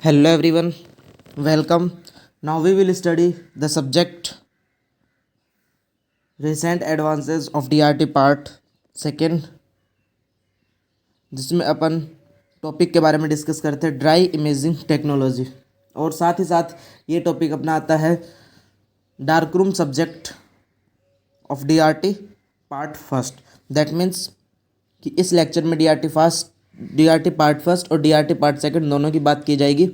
Hello everyone, welcome. Now we will study the subject recent advances of DRT part second, जिसमें अपन topic के बारे में discuss करते हैं ड्राई इमेजिंग टेक्नोलॉजी। और साथ ही साथ ये टॉपिक अपना आता है dark room subject of DRT part first. That means कि इस लेक्चर में DRT पार्ट फर्स्ट और DRT पार्ट सेकंड दोनों की बात की जाएगी।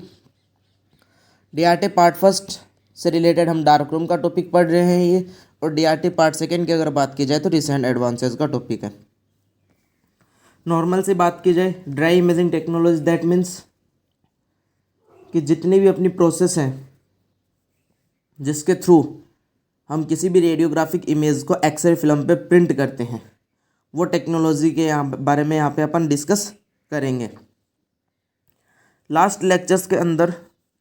DRT पार्ट फर्स्ट से रिलेटेड हम डार्क रूम का टॉपिक पढ़ रहे हैं ये, और DRT पार्ट सेकंड की अगर बात की जाए तो रिसेंट एडवांसेस का टॉपिक है। नॉर्मल से बात की जाए dry imaging technology, that means कि जितनी भी अपनी प्रोसेस हैं जिसके थ्रू हम किसी भी रेडियोग्राफिक इमेज को एक्सरे फिल्म पे प्रिंट करते हैं, वो टेक्नोलॉजी के बारे में यहाँ पे अपन डिस्कस करेंगे। लास्ट लेक्चर्स के अंदर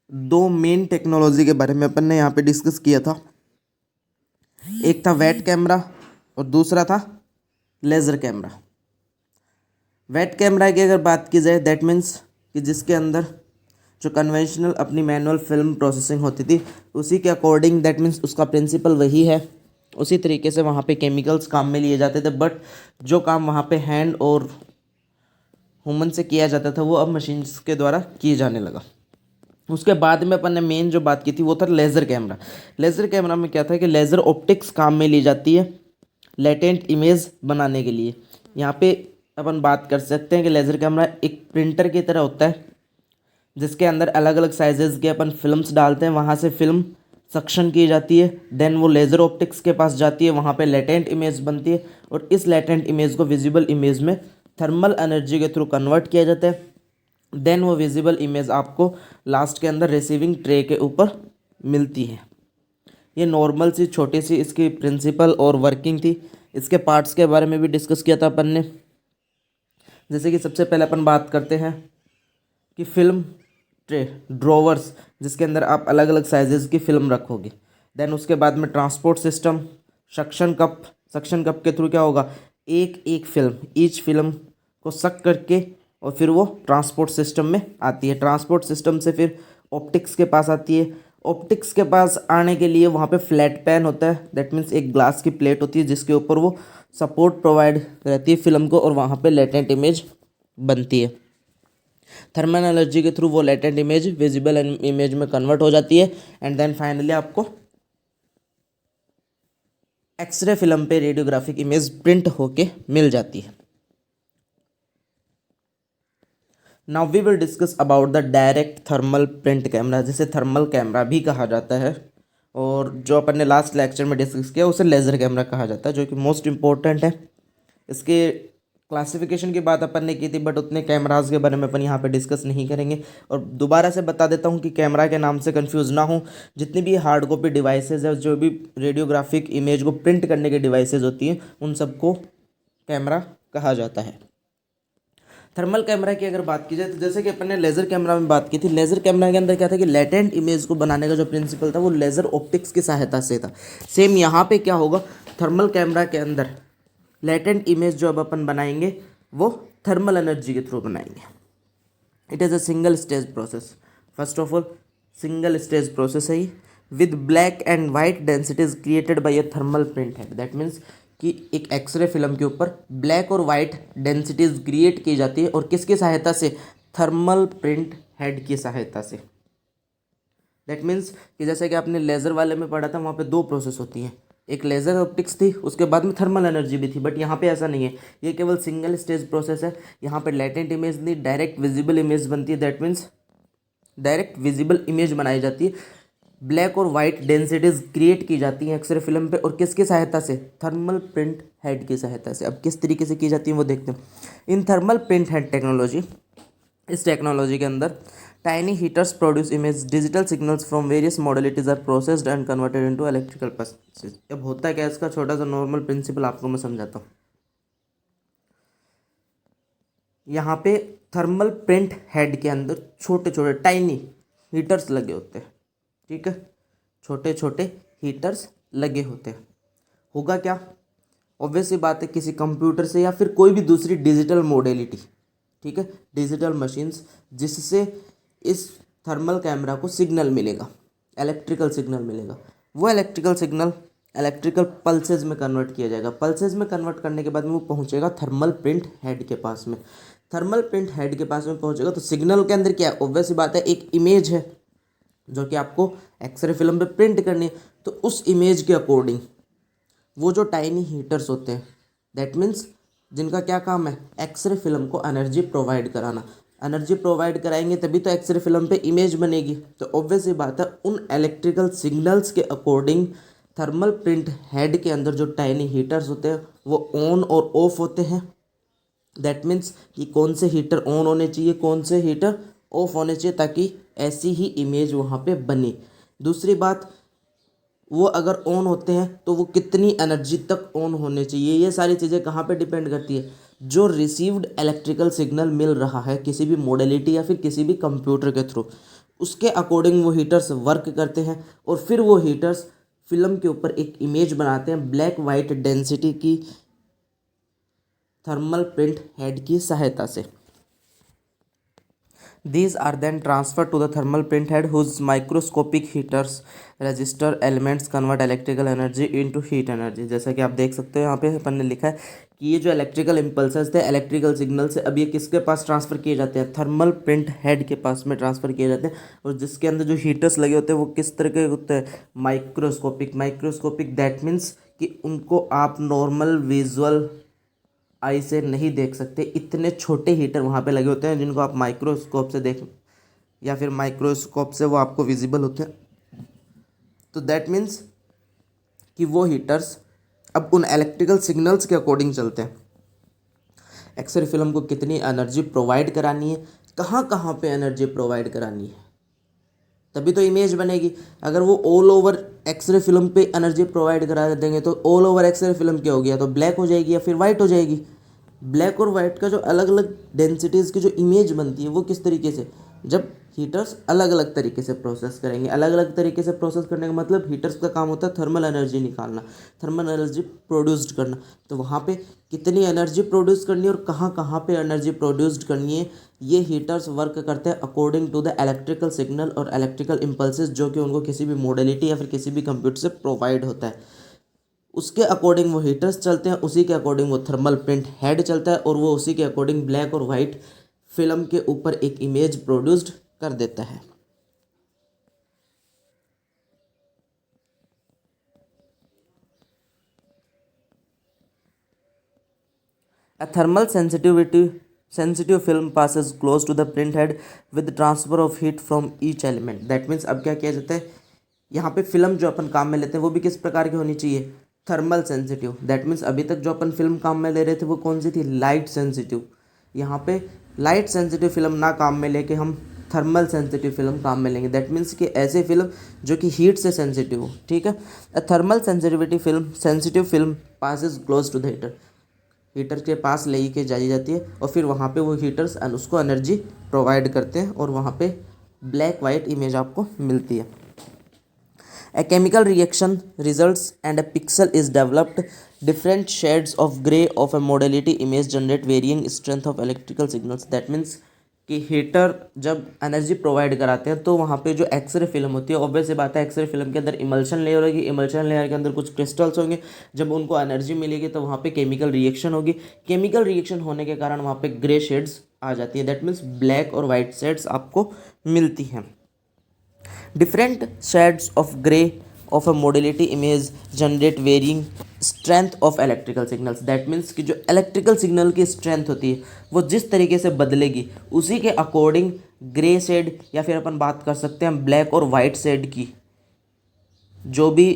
दो मेन टेक्नोलॉजी के बारे में अपन ने यहाँ पे डिस्कस किया था। एक था वेट कैमरा और दूसरा था लेज़र कैमरा। वेट कैमरा की अगर बात की जाए दैट मीन्स कि जिसके अंदर जो कन्वेंशनल अपनी मैनुअल फिल्म प्रोसेसिंग होती थी उसी के अकॉर्डिंग, दैट मीन्स उसका प्रिंसिपल वही है, उसी तरीके से वहाँ पे केमिकल्स काम में लिए जाते थे। बट जो काम वहाँ पे हैंड और ह्यूमन से किया जाता था वो अब मशीन्स के द्वारा किए जाने लगा। उसके बाद में अपन ने मेन जो बात की थी वो था लेज़र कैमरा। लेज़र कैमरा में क्या था कि लेज़र ऑप्टिक्स काम में ली जाती है लेटेंट इमेज बनाने के लिए। यहाँ पे अपन बात कर सकते हैं कि लेज़र कैमरा एक प्रिंटर की तरह होता है जिसके अंदर अलग अलग साइजेस के अपन फिल्म्स डालते हैं, वहाँ से फिल्म सक्शन की जाती है, देन वो लेज़र ऑप्टिक्स के पास जाती है, वहाँ पे लेटेंट इमेज बनती है और इस लेटेंट इमेज को विजिबल इमेज में थर्मल एनर्जी के थ्रू कन्वर्ट किया जाता है। देन वो विजिबल इमेज आपको लास्ट के अंदर रिसीविंग ट्रे के ऊपर मिलती है। ये नॉर्मल सी छोटी सी इसकी प्रिंसिपल और वर्किंग थी। इसके पार्ट्स के बारे में भी डिस्कस किया था अपन ने। जैसे कि सबसे पहले अपन बात करते हैं कि फिल्म ट्रे ड्रॉवर्स, जिसके अंदर आप अलग अलग साइजेस की फिल्म रखोगे। देन उसके बाद में ट्रांसपोर्ट सिस्टम, सक्शन कप के थ्रू क्या होगा, एक एक फिल्म, ईच फिल्म को सक करके और फिर वो ट्रांसपोर्ट सिस्टम में आती है। ट्रांसपोर्ट सिस्टम से फिर ऑप्टिक्स के पास आती है। ऑप्टिक्स के पास आने के लिए वहाँ पे फ्लैट पैन होता है, दैट मीन्स एक ग्लास की प्लेट होती है जिसके ऊपर वो सपोर्ट प्रोवाइड रहती है फिल्म को और वहाँ पे लेटेंट इमेज बनती है। थर्मल एनर्जी के थ्रू वो लेटेंट इमेज विजिबल इमेज में कन्वर्ट हो जाती है एंड देन फाइनली आपको एक्सरे फिल्म पे रेडियोग्राफिक इमेज प्रिंट होके मिल जाती है। Now we will discuss about the direct thermal print camera, जिसे थर्मल कैमरा भी कहा जाता है, और जो अपन ने लास्ट लेक्चर में डिस्कस किया उसे लेज़र कैमरा कहा जाता है, जो कि मोस्ट इम्पोर्टेंट है। इसके क्लासिफिकेशन की बात अपन ने की थी बट उतने कैमराज के बारे में अपन यहाँ पे डिस्कस नहीं करेंगे। और दोबारा से बता देता हूँ कि कैमरा के नाम से कंफ्यूज ना हो, जितनी भी हार्ड कॉपी डिवाइसेज है, जो भी रेडियोग्राफिक इमेज को प्रिंट करने के डिवाइसेज होती हैं, उन सबको कैमरा कहा जाता है। थर्मल कैमरा की अगर बात की जाए तो जैसे कि अपन ने लेज़र कैमरा में बात की थी, लेज़र कैमरा के अंदर क्या था कि लेटेंट इमेज को बनाने का जो प्रिंसिपल था वो लेज़र ऑप्टिक्स की सहायता से था। सेम यहाँ पे क्या होगा, थर्मल कैमरा के अंदर लेटेंट इमेज जो अब अपन बनाएंगे वो थर्मल एनर्जी के थ्रू बनाएंगे। It is a single stage process. First of all single stage process है with black and white densities created by a thermal print head. That means कि एक एक्सरे फिल्म के ऊपर ब्लैक और white densities create की जाती है, और किसकी सहायता से, थर्मल प्रिंट हेड की सहायता से। दैट मीन्स कि जैसे कि आपने लेज़र वाले में पढ़ा था, वहाँ पे दो प्रोसेस होती हैं, एक लेज़र ऑप्टिक्स थी, उसके बाद में थर्मल एनर्जी भी थी, बट यहाँ पे ऐसा नहीं है, ये केवल सिंगल स्टेज प्रोसेस है। यहाँ पे लेटेंट इमेज नहीं, डायरेक्ट विजिबल इमेज बनती है। That means direct visible image बनाई जाती है, ब्लैक और वाइट डेंसिटीज क्रिएट की जाती हैं एक्सरे फिल्म पे, और किसकी सहायता से, थर्मल प्रिंट हेड की सहायता से। अब किस तरीके से की जाती है वो देखते हैं। In thermal print head technology, इस टेक्नोलॉजी के अंदर tiny heaters produce image, digital signals from various modalities are processed and converted into electrical pulses. अब होता है क्या, इसका छोटा सा नॉर्मल प्रिंसिपल आपको मैं समझाता हूँ। यहाँ पे थर्मल प्रिंट हेड के अंदर छोटे छोटे टाइनी हीटर्स लगे होते हैं, ठीक है, छोटे छोटे हीटर्स लगे होते हैं। होगा क्या, ऑब्वियसली बात है, किसी कंप्यूटर से या फिर कोई भी दूसरी डिजिटल मॉडलिटी, ठीक है, डिजिटल मशीन्स, जिससे इस थर्मल कैमरा को सिग्नल मिलेगा, इलेक्ट्रिकल सिग्नल मिलेगा। वो इलेक्ट्रिकल सिग्नल इलेक्ट्रिकल पल्सेज में कन्वर्ट किया जाएगा। पल्सेज में कन्वर्ट करने के बाद में वो पहुंचेगा थर्मल प्रिंट हेड के पास में। थर्मल प्रिंट हेड के पास में पहुंचेगा तो सिग्नल के अंदर क्या है, ऑब्वियस सी बात है, एक इमेज है जो कि आपको एक्सरे फिल्म पे प्रिंट करनी है। तो उस इमेज के अकॉर्डिंग वो जो टाइनी हीटर्स होते हैं, दैट मीन्स जिनका क्या काम है, एक्सरे फिल्म को एनर्जी प्रोवाइड कराना। एनर्जी प्रोवाइड कराएंगे तभी तो एक्सरे फिल्म पे इमेज बनेगी। तो ऑब्वियस ही बात है, उन इलेक्ट्रिकल सिग्नल्स के अकॉर्डिंग थर्मल प्रिंट हेड के अंदर जो टाइनी हीटर्स होते हैं वो ऑन और ऑफ होते हैं। दैट मीन्स कि कौन से हीटर ऑन होने चाहिए, कौन से हीटर ऑफ होने चाहिए, ताकि ऐसी ही इमेज वहाँ पे बने। दूसरी बात, वो अगर ऑन होते हैं तो वो कितनी एनर्जी तक ऑन होने चाहिए, ये सारी चीज़ें कहाँ पे डिपेंड करती है, जो रिसीव्ड इलेक्ट्रिकल सिग्नल मिल रहा है किसी भी मॉडलिटी या फिर किसी भी कंप्यूटर के थ्रू, उसके अकॉर्डिंग वो हीटर्स वर्क करते हैं। और फिर वो हीटर्स फिल्म के ऊपर एक इमेज बनाते हैं ब्लैक वाइट डेंसिटी की थर्मल प्रिंट हेड की सहायता से। These are then transferred to the thermal print head whose microscopic heaters register elements convert electrical energy into heat energy। जैसा कि आप देख सकते हो यहाँ पे अपन ने लिखा है कि ये जो इलेक्ट्रिकल इम्पल्सेस थे, इलेक्ट्रिकल सिग्नल से अब ये किसके पास ट्रांसफ़र किए जाते हैं, थर्मल प्रिंट हेड के पास में ट्रांसफ़र किए जाते हैं। और जिसके अंदर जो हीटर्स लगे होते हैं वो किस तरह के होते हैं, माइक्रोस्कोपिक। माइक्रोस्कोपिक दैट मीन्स कि उनको आप नॉर्मल विजुअल आई से नहीं देख सकते, इतने छोटे हीटर वहाँ पे लगे होते हैं जिनको आप माइक्रोस्कोप से देख या फिर माइक्रोस्कोप से वो आपको विजिबल होते हैं। तो दैट मीन्स कि वो हीटर्स अब उन इलेक्ट्रिकल सिग्नल्स के अकॉर्डिंग चलते हैं। एक्सरे फिल्म को कितनी एनर्जी प्रोवाइड करानी है, कहाँ कहाँ पे एनर्जी प्रोवाइड करानी है, तभी तो इमेज बनेगी। अगर वो ऑल ओवर एक्सरे फिल्म पे एनर्जी प्रोवाइड करा देंगे तो ऑल ओवर एक्सरे फिल्म क्या हो गया, तो ब्लैक हो जाएगी या फिर वाइट हो जाएगी। ब्लैक और वाइट का जो अलग अलग डेंसिटीज़ की जो इमेज बनती है वो किस तरीके से, जब हीटर्स अलग अलग तरीके से प्रोसेस करेंगे। अलग अलग तरीके से प्रोसेस करने का मतलब हीटर्स का काम होता है थर्मल एनर्जी निकालना, थर्मल एनर्जी प्रोड्यूस्ड करना। तो वहाँ पे कितनी एनर्जी प्रोड्यूस करनी है और कहाँ कहाँ पे एनर्जी प्रोड्यूस्ड करनी है, ये हीटर्स वर्क करते हैं according to the electrical signal और इलेक्ट्रिकल इम्पल्सेस जो कि उनको किसी भी मॉडलिटी या फिर किसी भी कंप्यूटर से प्रोवाइड होता है। उसके अकॉर्डिंग वो हीटर्स चलते हैं, उसी के अकॉर्डिंग वो थर्मल प्रिंट हेड चलता है और वो उसी के अकॉर्डिंग ब्लैक और वाइट फिल्म के ऊपर एक इमेज प्रोड्यूस्ड कर देता है। A thermal sensitive film passes close to the print head with transfer of heat from each element। That means अब क्या किया जाता है, यहाँ पे फिल्म जो अपन काम में लेते हैं वो भी किस प्रकार की होनी चाहिए, थर्मल सेंसिटिव। दैट मीन्स अभी तक जो अपन फिल्म काम में ले रहे थे वो कौन सी थी, लाइट सेंसिटिव। यहाँ पे लाइट सेंसिटिव फिल्म ना काम में लेके हम थर्मल सेंसिटिव फिल्म काम में लेंगे। दैट मीन्स कि ऐसे फिल्म जो कि हीट से सेंसिटिव हो, ठीक है। Thermal sensitive film passes close to the heater, heater के पास ले के जाई जाती है और फिर वहाँ पे वो हीटर्स उसको एनर्जी प्रोवाइड करते हैं और वहाँ पे ब्लैक वाइट इमेज आपको मिलती है। A chemical reaction results and a pixel is developed. Different shades of gray of a modality image generate varying strength of electrical signals। That means कि हीटर जब एनर्जी प्रोवाइड कराते हैं तो वहाँ पे जो एक्सरे फिल्म होती है, ऑब्वियस सी बात है एक्सरे फिल्म के अंदर इमल्शन लेयर होगी, इमल्शन लेयर के अंदर कुछ क्रिस्टल्स होंगे। जब उनको एनर्जी मिलेगी तो वहाँ पे केमिकल रिएक्शन होगी। केमिकल रिएक्शन होने के कारण वहाँ पे ग्रे शेड्स आ जाती है। दैट मीन्स ब्लैक और वाइट शेड्स आपको मिलती हैं। Different shades of gray of a modality image generate varying strength of electrical signals। That means कि जो electrical signal की strength होती है वो जिस तरीके से बदलेगी उसी के अकॉर्डिंग ग्रे शेड या फिर अपन बात कर सकते हैं ब्लैक और वाइट शेड की जो भी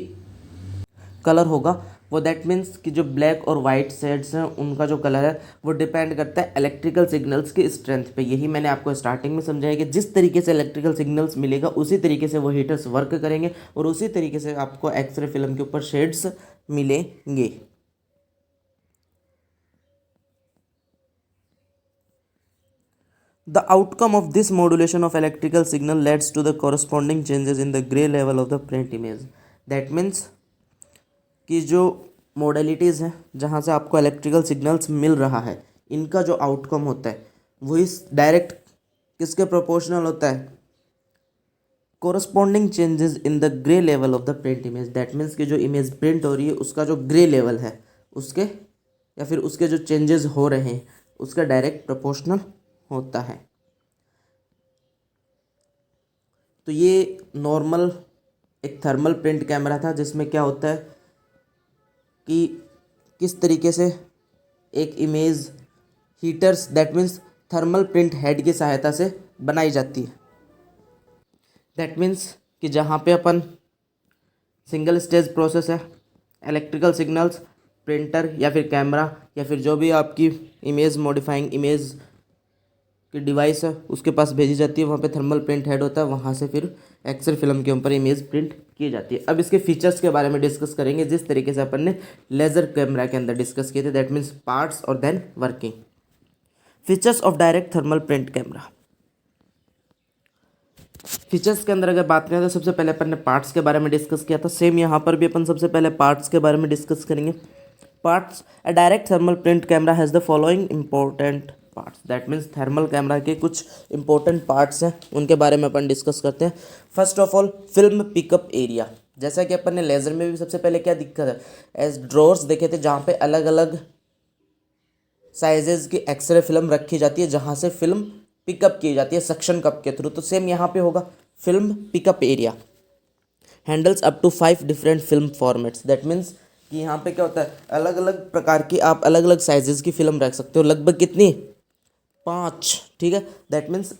कलर होगा वो, दैट मीन्स कि जो ब्लैक और वाइट शेड्स हैं उनका जो कलर है वो डिपेंड करता है इलेक्ट्रिकल सिग्नल्स की स्ट्रेंथ पे। यही मैंने आपको स्टार्टिंग में समझाया कि जिस तरीके से इलेक्ट्रिकल सिग्नल्स मिलेगा उसी तरीके से वो हीटर्स वर्क करेंगे और उसी तरीके से आपको एक्सरे फिल्म के ऊपर शेड्स मिलेंगे। The outcome of this modulation of electrical signal leads to the corresponding changes in the gray level of the print image। That means कि जो मॉडलिटीज़ हैं जहाँ से आपको इलेक्ट्रिकल सिग्नल्स मिल रहा है, इनका जो आउटकम होता है वो इस डायरेक्ट किसके प्रोपोर्शनल होता है, corresponding changes in the grey level of the print image, that means कि जो इमेज प्रिंट हो रही है उसका जो ग्रे लेवल है उसके या फिर उसके जो चेंजेस हो रहे हैं उसका डायरेक्ट प्रोपोर्शनल होता है। तो ये नॉर्मल एक थर्मल प्रिंट कैमरा था जिसमें क्या होता है कि किस तरीके से एक image heaters that means thermal print head की सहायता से बनाई जाती है। दैट मीन्स कि जहाँ पे अपन सिंगल स्टेज प्रोसेस है, इलेक्ट्रिकल सिग्नल्स प्रिंटर या फिर कैमरा या फिर जो भी आपकी इमेज मॉडिफाइंग इमेज की डिवाइस है उसके पास भेजी जाती है, वहाँ पे थर्मल प्रिंट हेड होता है, वहाँ से फिर एक्सरे फिल्म के ऊपर इमेज प्रिंट की जाती है। अब इसके फीचर्स के बारे में डिस्कस करेंगे जिस तरीके से अपन ने लेज़र कैमरा के अंदर डिस्कस किए थे, दैट मीन्स पार्ट्स और then working. Features of direct thermal print camera. Features के अंदर अगर बात करें तो सबसे पहले अपन ने पार्ट्स के बारे में डिस्कस किया था, सेम यहाँ पर भी अपन सबसे पहले पार्ट्स के बारे में डिस्कस करेंगे। Parts, a direct thermal print camera has the following important parts, that means thermal camera के कुछ इंपॉर्टेंट पार्ट्स हैं उनके बारे में अपन डिस्कस करते हैं। First of all film pickup area, जैसा कि अपन ने लेज़र में भी सबसे पहले क्या दिक्कत है, एज ड्रॉर्स देखे थे जहाँ पे अलग अलग साइजेज की एक्सरे फिल्म रखी जाती है जहाँ से फिल्म पिकअप की जाती है सक्शन कप के थ्रू, तो सेम यहाँ पे होगा film pickup area. Handles up to 5 different film formats, that means कि यहाँ पे क्या होता है अलग अलग प्रकार की आप अलग अलग साइजेस की फिल्म रख सकते हो, लगभग कितनी 5, ठीक है, दैट मीन्स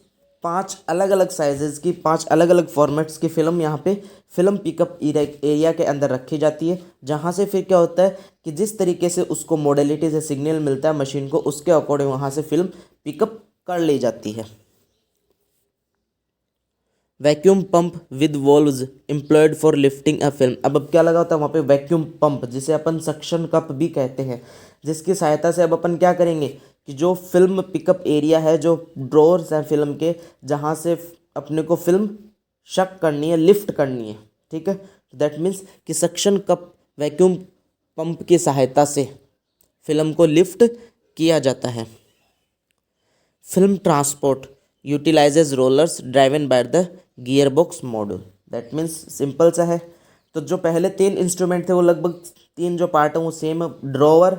5 अलग अलग साइजेस की 5 अलग अलग फॉर्मेट्स की फिल्म यहाँ पे फिल्म पिकअप एरिया के अंदर रखी जाती है, जहाँ से फिर क्या होता है कि जिस तरीके से उसको मॉडलिटी से सिग्नल मिलता है मशीन को उसके अकॉर्डिंग वहाँ से फिल्म पिकअप कर ली जाती है। Vacuum pump with valves employed for lifting a film, अब क्या लगा होता है वहाँ पे वैक्यूम पंप जिसे अपन सक्शन कप भी कहते हैं, जिसकी सहायता से अब अपन क्या करेंगे कि जो फिल्म पिकअप एरिया है, जो ड्रॉर्स हैं फिल्म के जहाँ से अपने को फिल्म शक करनी है, लिफ्ट करनी है, ठीक है, दैट मीन्स कि सक्शन कप वैक्यूम पंप की सहायता से फिल्म को लिफ्ट किया जाता है। Film transport utilises rollers driven by the gear box module, that means simple सा है। तो जो पहले 3 इंस्ट्रूमेंट थे वो लगभग 3 जो पार्ट हैं वो same, drawer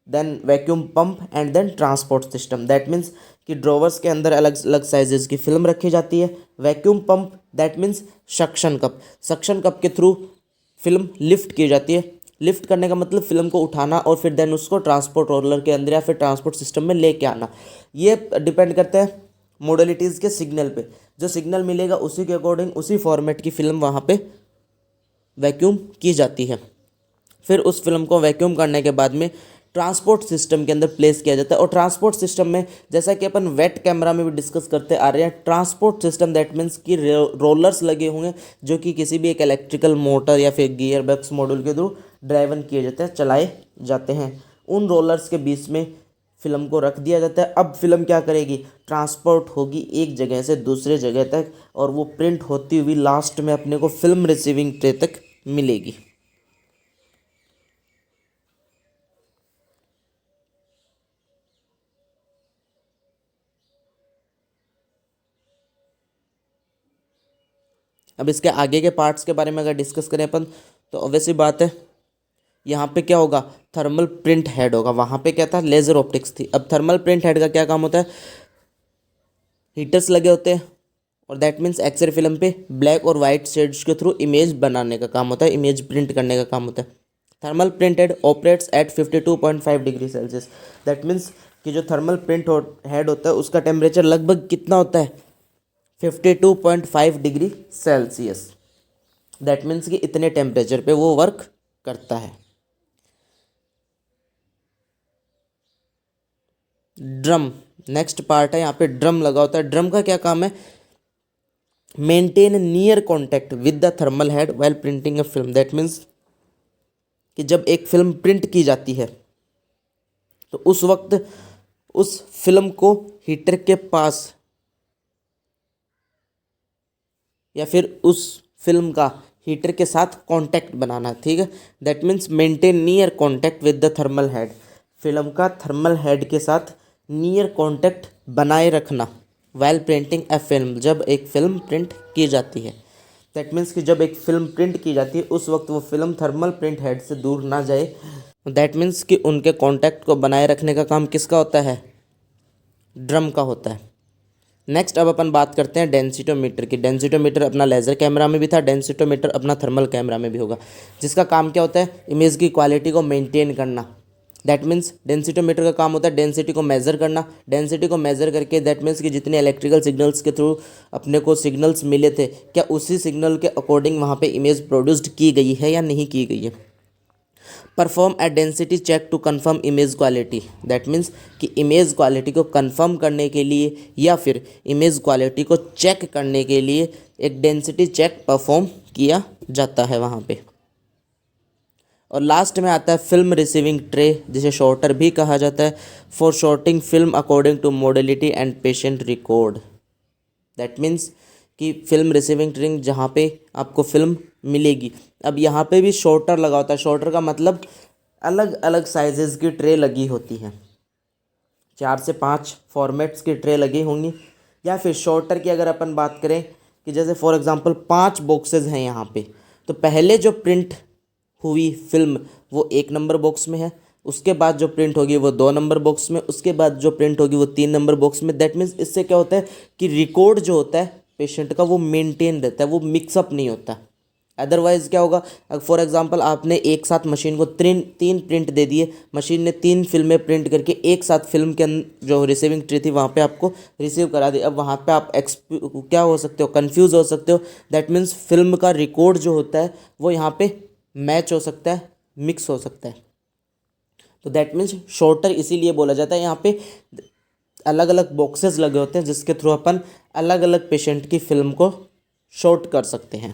then vacuum pump and then transport system, that means कि ड्रॉवर्स के अंदर अलग अलग साइजेस की फिल्म रखी जाती है। Vacuum pump that means suction cup, suction cup के थ्रू फिल्म लिफ्ट की जाती है। लिफ्ट करने का मतलब फिल्म को उठाना और फिर देन उसको ट्रांसपोर्ट रोलर के अंदर या फिर ट्रांसपोर्ट सिस्टम में लेके आना। ये डिपेंड करता है मोडलिटीज़ के सिग्नल पे, जो सिग्नल मिलेगा उसी के अकॉर्डिंग उसी फॉर्मेट की फिल्म वहाँ पे वैक्यूम की जाती है। फिर उस फिल्म को वैक्यूम करने के बाद में ट्रांसपोर्ट सिस्टम के अंदर प्लेस किया जाता है। और ट्रांसपोर्ट सिस्टम में जैसा कि अपन वेट कैमरा में भी डिस्कस करते आ रहे हैं, ट्रांसपोर्ट सिस्टम दैट मीन्स कि रोलर्स लगे होंगे जो कि किसी भी एक इलेक्ट्रिकल मोटर या फिर गियर बॉक्स मॉड्यूल के थ्रू ड्राइवन किए जाते हैं, चलाए जाते हैं। उन रोलर्स के बीच में फिल्म को रख दिया जाता है। अब फिल्म क्या करेगी, ट्रांसपोर्ट होगी एक जगह से दूसरे जगह तक और वो प्रिंट होती हुई लास्ट में अपने को फिल्म रिसीविंग ट्रे तक मिलेगी। अब इसके आगे के पार्ट्स के बारे में अगर डिस्कस करें अपन तो ऑब्वियसली बात है यहाँ पे क्या होगा, थर्मल प्रिंट हेड होगा, वहाँ पे क्या था लेज़र ऑप्टिक्स थी। अब थर्मल प्रिंट हेड का क्या काम होता है, हीटर्स लगे होते हैं और दैट मीन्स एक्सरे फिल्म पे ब्लैक और वाइट शेड्स के थ्रू इमेज बनाने का काम होता है, इमेज प्रिंट करने का काम होता है। Thermal print head operates at 52.5 degree Celsius, that means कि जो थर्मल प्रिंट हेड होता है उसका टेम्परेचर लगभग कितना होता है 52.5 डिग्री सेल्सियस, दैट मीन्स कि इतने टेम्परेचर पे वो वर्क करता है। ड्रम नेक्स्ट पार्ट है, यहाँ पे ड्रम लगा होता है। ड्रम का क्या काम है, maintain near contact with the thermal head while printing a film, that means कि जब एक फिल्म प्रिंट की जाती है तो उस वक्त उस फिल्म को हीटर के पास या फिर उस फिल्म का हीटर के साथ कांटेक्ट बनाना, ठीक है, that means maintain near contact with the thermal head, film का थर्मल हेड के साथ नियर कांटेक्ट बनाए रखना व्हाइल प्रिंटिंग ए फिल्म, जब एक फिल्म प्रिंट की जाती है। दैट मीन्स कि जब एक फिल्म प्रिंट की जाती है उस वक्त वो फिल्म थर्मल प्रिंट हेड से दूर ना जाए। दैट मीन्स कि उनके कांटेक्ट को बनाए रखने का काम किसका होता है, ड्रम का होता है। नेक्स्ट अब अपन बात करते हैं डेंसिटोमीटर की। डेंसिटोमीटर अपना लेज़र कैमरा में भी था, डेंसिटोमीटर अपना थर्मल कैमरा में भी होगा, जिसका काम क्या होता है, इमेज की क्वालिटी को मेंटेन करना। दैट मीन्स डेंसिटोमीटर का काम होता है डेंसिटी को मेज़र करना। डेंसिटी को मेज़र करके दैट मीन्स कि जितने इलेक्ट्रिकल सिग्नल्स के थ्रू अपने को सिग्नल्स मिले थे, क्या उसी सिग्नल के अकॉर्डिंग वहाँ पे इमेज प्रोड्यूस्ड की गई है या नहीं की गई है। Perform a density check to confirm image quality. That means कि इमेज क्वालिटी को कंफर्म करने के लिए या फिर इमेज क्वालिटी को चेक करने के लिए एक डेंसिटी चेक परफॉर्म किया जाता है वहाँ पे। और लास्ट में आता है फिल्म रिसीविंग ट्रे, जिसे शॉर्टर भी कहा जाता है, for sorting film according to modality and patient record. That means कि फिल्म रिसीविंग ट्रे जहाँ पे आपको फिल्म मिलेगी, अब यहाँ पे भी शॉर्टर लगा होता है। शॉर्टर का मतलब अलग अलग साइजेस की ट्रे लगी होती हैं, 4 से 5 फॉर्मेट्स की ट्रे लगी होंगी। या फिर शॉर्टर की अगर अपन बात करें कि जैसे फॉर एग्जांपल 5 बॉक्सेस हैं यहाँ पे, तो पहले जो प्रिंट हुई फिल्म वो 1 नंबर बॉक्स में है, उसके बाद जो प्रिंट होगी वो 2 नंबर बॉक्स में, उसके बाद जो प्रिंट होगी वो 3 नंबर बॉक्स में। दैट मीन्स इससे क्या होता है कि रिकॉर्ड जो होता है पेशेंट का वो मेंटेन रहता है, वो मिक्सअप नहीं होता। अदरवाइज़ क्या होगा, फॉर एग्जांपल आपने एक साथ मशीन को तीन प्रिंट दे दिए, मशीन ने 3 फिल्में प्रिंट करके एक साथ फिल्म के जो रिसीविंग ट्री थी वहाँ पे आपको रिसीव करा दी। अब वहाँ पे आप क्या हो सकते हो, कंफ्यूज हो सकते हो। दैट मीन्स फिल्म का रिकॉर्ड जो होता है वो यहाँ पे मैच हो सकता है, मिक्स हो सकता है। तो दैट मीन्स शॉर्टर इसीलिए बोला जाता है। यहाँ पे अलग अलग बॉक्सेस लगे होते हैं जिसके थ्रू अपन अलग अलग पेशेंट की फिल्म को शॉर्ट कर सकते हैं।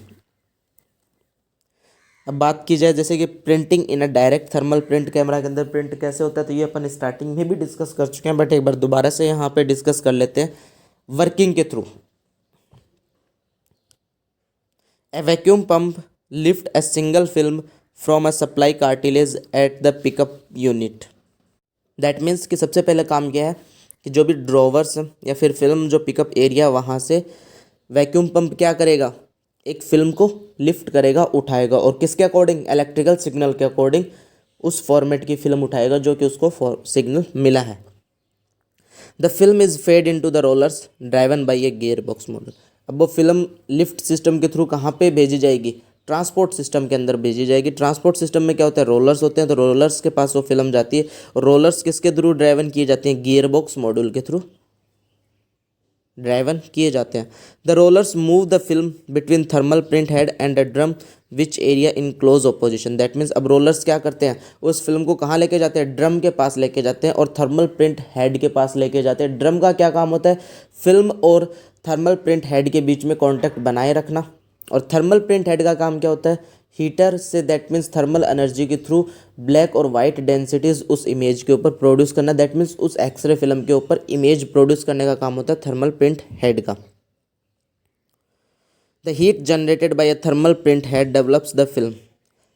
अब बात की जाए जैसे कि प्रिंटिंग इन अ डायरेक्ट थर्मल प्रिंट कैमरा के अंदर प्रिंट कैसे होता है, तो ये अपन स्टार्टिंग में भी डिस्कस कर चुके हैं, बट एक बार दोबारा से यहाँ पे डिस्कस कर लेते हैं वर्किंग के through. A vacuum pump lift a single film from a supply cartilage at the pickup unit. That means कि सबसे पहले काम क्या है कि जो भी ड्रॉवर्स या फिर फिल्म जो पिकअप एरिया वहाँ से वैक्यूम पंप क्या करेगा, एक फिल्म को लिफ्ट करेगा, उठाएगा, और किसके अकॉर्डिंग, इलेक्ट्रिकल सिग्नल के अकॉर्डिंग उस फॉर्मेट की फिल्म उठाएगा जो कि उसको सिग्नल मिला है। The film is fed into the rollers driven by a gearbox model. अब वो फिल्म लिफ्ट सिस्टम के थ्रू कहाँ पे भेजी जाएगी, ट्रांसपोर्ट सिस्टम के अंदर भेजी जाएगी। ट्रांसपोर्ट सिस्टम में क्या होता है, रोलर्स होते हैं, तो रोलर्स के पास वो फिल्म जाती है, और रोलर्स किसके थ्रू ड्राइवन किए जाते हैं, गियर बॉक्स मॉड्यूल के थ्रू ड्राइवन किए जाते हैं। The rollers move the film between thermal print head and the drum which area in close opposition. That means अब रोलर्स क्या करते हैं, उस फिल्म को कहाँ लेके जाते हैं, ड्रम के पास लेके जाते हैं और थर्मल प्रिंट हेड के पास लेके जाते हैं। ड्रम का क्या काम होता है, फिल्म और थर्मल प्रिंट हेड के बीच में कॉन्टैक्ट बनाए रखना, और थर्मल प्रिंट हेड का काम क्या होता है, heater say that means thermal energy के थ्रू ब्लैक और वाइट डेंसिटीज उस इमेज के ऊपर प्रोड्यूस करना। दैट मीन्स उस एक्सरे फिल्म के ऊपर इमेज प्रोड्यूस करने का काम होता है थर्मल प्रिंट हेड का। The heat generated by a thermal print head develops the film.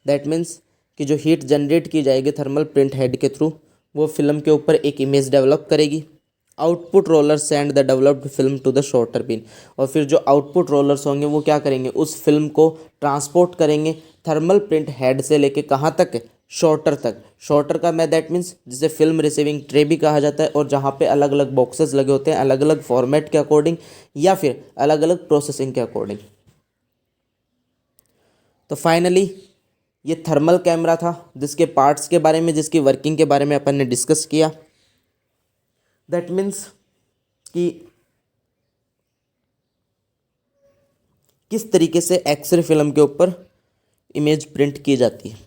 That means कि जो हीट जनरेट की जाएगी थर्मल प्रिंट हेड के थ्रू वो फिल्म के ऊपर एक इमेज डेवलप करेगी। Output roller send the developed film to the sorter bin, और फिर जो आउटपुट रोलर्स होंगे वो क्या करेंगे, उस फिल्म को ट्रांसपोर्ट करेंगे थर्मल प्रिंट हेड से लेके कहाँ तक, शॉर्टर तक। शॉर्टर का मैं दैट मीन्स जिसे फिल्म रिसीविंग ट्रे भी कहा जाता है, और जहाँ पे अलग अलग बॉक्सेस लगे होते हैं अलग अलग फॉर्मेट के अकॉर्डिंग या फिर अलग अलग प्रोसेसिंग के अकॉर्डिंग। तो फाइनली ये थर्मल कैमरा था जिसके पार्ट्स के बारे में, जिसकी वर्किंग के बारे में अपन ने डिस्कस किया। दैट मीन्स कि किस तरीके से एक्सरे फिल्म के ऊपर इमेज प्रिंट की जाती है।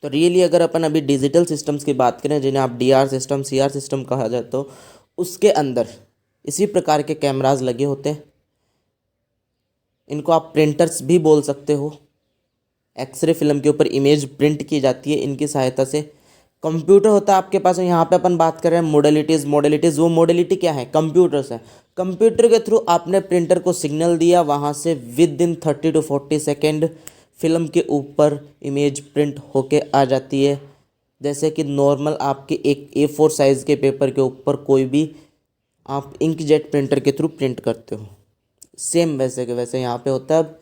तो रियली अगर अपन अभी डिजिटल सिस्टम्स की बात करें जिन्हें आप डीआर सिस्टम, सीआर सिस्टम कहा जाए, तो उसके अंदर इसी प्रकार के कैमराज लगे होते हैं। इनको आप प्रिंटर्स भी बोल सकते हो। एक्सरे फिल्म के ऊपर इमेज प्रिंट की जाती है इनकी सहायता से। कंप्यूटर होता है आपके पास, यहाँ पे अपन बात कर रहे हैं मोडेलिटीज़। वो मोडेलिटी क्या है, कंप्यूटर्स है। कंप्यूटर के थ्रू आपने प्रिंटर को सिग्नल दिया, वहाँ से with in 30 to 40 second film के ऊपर इमेज प्रिंट होके आ जाती है। जैसे कि नॉर्मल आपके एक A4 साइज़ के पेपर के ऊपर कोई भी आप इंकजेट प्रिंटर के थ्रू प्रिंट करते हो। सेम वैसे के वैसे यहाँ पे होता है। अब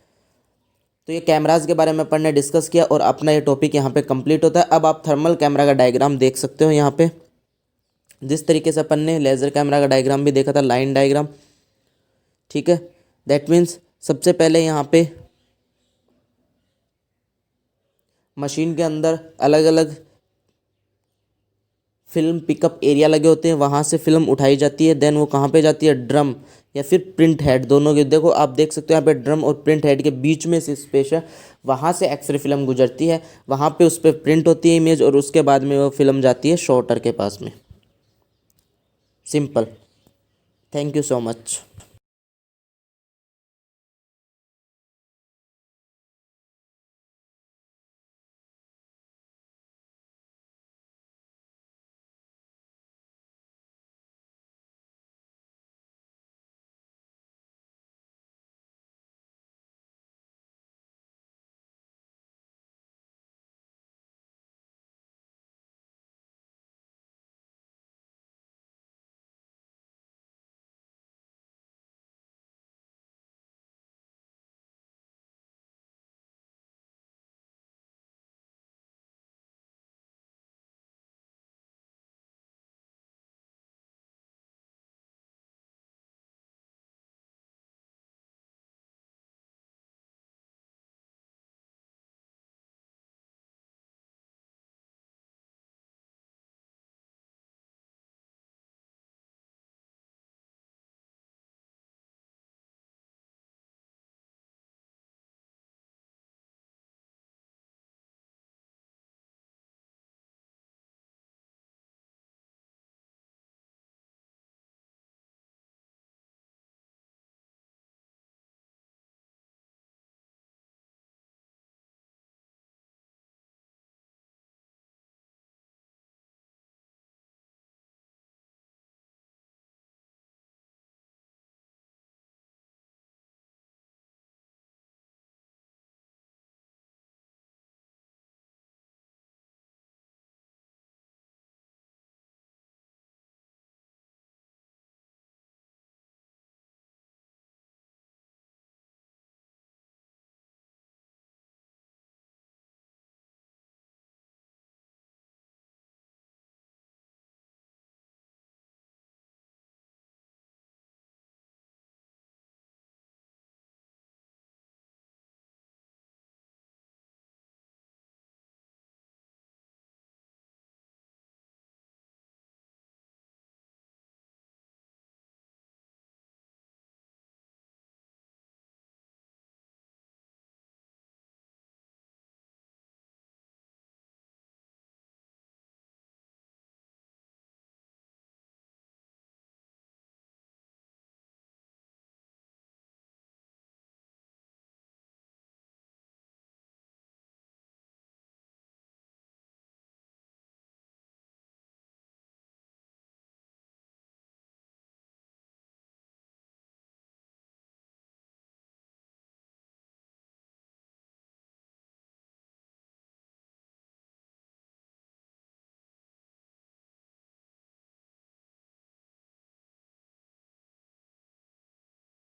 तो ये कैमराज के बारे में अपन ने डिस्कस किया और अपना ये टॉपिक यहाँ पे कंप्लीट होता है। अब आप थर्मल कैमरा का डायग्राम देख सकते हो यहाँ पे, जिस तरीके से अपन ने लेज़र कैमरा का डायग्राम भी देखा था, लाइन डायग्राम, ठीक है। दैट मीन्स सबसे पहले यहाँ पे मशीन के अंदर अलग अलग फिल्म पिकअप एरिया लगे होते हैं, वहाँ से फिल्म उठाई जाती है। देन वो कहाँ पे जाती है, ड्रम या फिर प्रिंट हेड, दोनों के, देखो आप देख सकते हो यहाँ पे ड्रम और प्रिंट हेड के बीच में से स्पेस है, वहाँ से एक्सरे फिल्म गुजरती है, वहाँ पे उस पर प्रिंट होती है इमेज और उसके बाद में वो फिल्म जाती है शॉर्टर के पास में। Simple. Thank you so much.